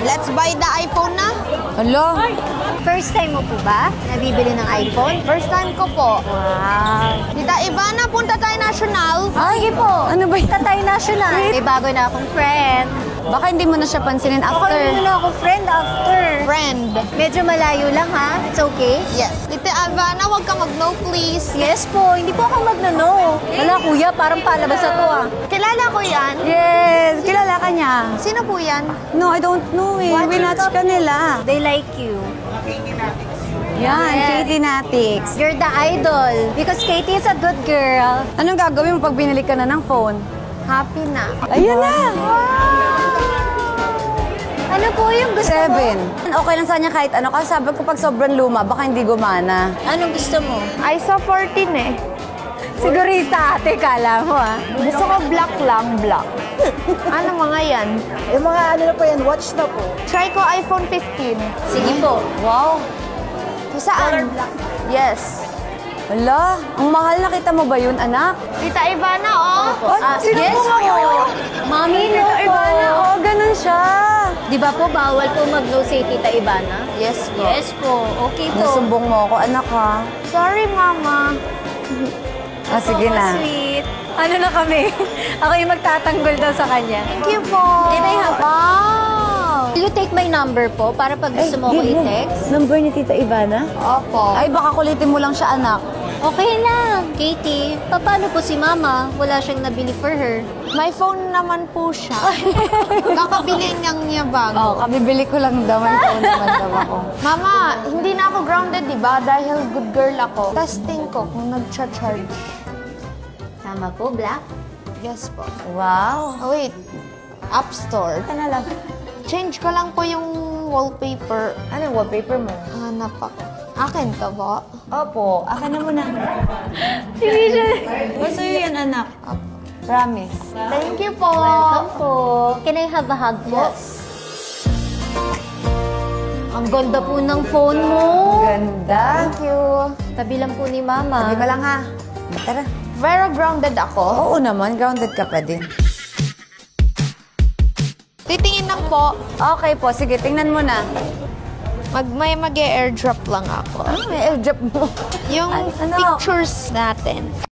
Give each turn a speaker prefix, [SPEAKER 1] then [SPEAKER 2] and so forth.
[SPEAKER 1] Let's buy the iPhone na.
[SPEAKER 2] Hello?
[SPEAKER 3] First time mo po ba nabibili ng iPhone?
[SPEAKER 1] First time ko po.
[SPEAKER 3] Wow.
[SPEAKER 1] Tita Ivana, punta tayo national.
[SPEAKER 3] Sige po.
[SPEAKER 2] Ano ba yun?
[SPEAKER 3] Tatay national. May bago na akong friend.
[SPEAKER 2] Baka hindi mo na siya pansinin
[SPEAKER 3] Baka
[SPEAKER 2] after.
[SPEAKER 3] hindi na ako friend after.
[SPEAKER 1] Friend.
[SPEAKER 3] Medyo malayo lang ha. It's okay?
[SPEAKER 1] Yes. Tita Ivana, huwag ka mag-no please.
[SPEAKER 3] Yes po. Hindi po ako magno-no. Wala kuya, parang palabas na to ah.
[SPEAKER 1] Kilala ko yan.
[SPEAKER 2] Yes, kilala ka niya.
[SPEAKER 1] Sino po yan?
[SPEAKER 2] No, I don't know eh. Winatch ka nila.
[SPEAKER 3] They like you.
[SPEAKER 2] Yan,
[SPEAKER 3] Yes.
[SPEAKER 2] Katie Natix.
[SPEAKER 3] You're the idol. Because Katie is a good girl.
[SPEAKER 2] Anong gagawin mo pag binili ka na ng phone?
[SPEAKER 1] Happy na.
[SPEAKER 2] Ayun na!
[SPEAKER 3] Ano po yung gusto mo?
[SPEAKER 2] 7. Okay lang sa kanya kahit ano. Kasi sabi ko pag sobrang luma, baka hindi gumana.
[SPEAKER 3] Anong gusto mo?
[SPEAKER 1] I saw 14 eh.
[SPEAKER 3] Sigurista ate, kala mo ah.
[SPEAKER 1] Gusto ko black lang, black. Ano mga yan?
[SPEAKER 4] Yung mga ano na po yan, watch na po.
[SPEAKER 1] Try ko iPhone 15.
[SPEAKER 3] Sige po.
[SPEAKER 2] Wow!
[SPEAKER 1] Saan? Yes.
[SPEAKER 2] Wala, ang mahal. Nakita mo ba yun, anak?
[SPEAKER 1] Tita Ivana, oh.
[SPEAKER 2] Sino
[SPEAKER 3] yes
[SPEAKER 2] po
[SPEAKER 3] po. Mami, no po.
[SPEAKER 2] Ivana, oh, ganun siya.
[SPEAKER 3] Di ba po, bawal po mag-no say Tita Ivana?
[SPEAKER 1] Yes po.
[SPEAKER 3] Yes po. Okay po.
[SPEAKER 2] Nasumbong mo ako, anak ha.
[SPEAKER 1] Sorry, Mama.
[SPEAKER 2] Sige na.
[SPEAKER 3] Sweet. Ano na kami? Ako yung magtatanggol daw sa kanya.
[SPEAKER 1] Thank you po.
[SPEAKER 3] Can I have...
[SPEAKER 1] Wow.
[SPEAKER 3] Will you take my number po para pag gusto mo ko i-text?
[SPEAKER 2] Number ni Tita Ivana?
[SPEAKER 1] Opo.
[SPEAKER 2] Ay, baka kulitin mo lang siya, anak.
[SPEAKER 3] Okay lang. Katie, paano po si Mama? Wala siyang nabili for her.
[SPEAKER 1] May phone naman po siya. Kakabili niyang niya
[SPEAKER 2] Oh,
[SPEAKER 1] bago.
[SPEAKER 2] kabibili ko lang daw. May phone naman daw ako.
[SPEAKER 1] Mama, hindi na ako grounded, di ba? Dahil good girl ako. Testing ko kung nag-charge.
[SPEAKER 3] Tama po, Black?
[SPEAKER 1] Yes po.
[SPEAKER 2] Wow.
[SPEAKER 1] Oh, wait. App Store.
[SPEAKER 2] Ka na lang.
[SPEAKER 1] Change ko lang po yung wallpaper.
[SPEAKER 2] Ano wallpaper mo?
[SPEAKER 1] Hanap ako. Akin ka ba?
[SPEAKER 2] Opo, akin na muna.
[SPEAKER 3] Sige siya.
[SPEAKER 2] Basta yun, anak. Promise.
[SPEAKER 1] Thank you po.
[SPEAKER 3] Welcome po. Can I have a hug po?
[SPEAKER 1] Yes.
[SPEAKER 3] Ang ganda po ng phone mo.
[SPEAKER 2] Ganda.
[SPEAKER 1] Thank you.
[SPEAKER 3] Tabi lang po ni Mama.
[SPEAKER 2] Sabi ka lang ha. Tara.
[SPEAKER 1] Very grounded ako.
[SPEAKER 2] Oo naman, grounded ka pa din.
[SPEAKER 1] Titingin lang po.
[SPEAKER 2] Okay po, sige, tingnan mo na.
[SPEAKER 1] May mag-airdrop lang ako.
[SPEAKER 2] Ano may airdrop mo?
[SPEAKER 1] Yung
[SPEAKER 2] Ano?
[SPEAKER 1] pictures natin.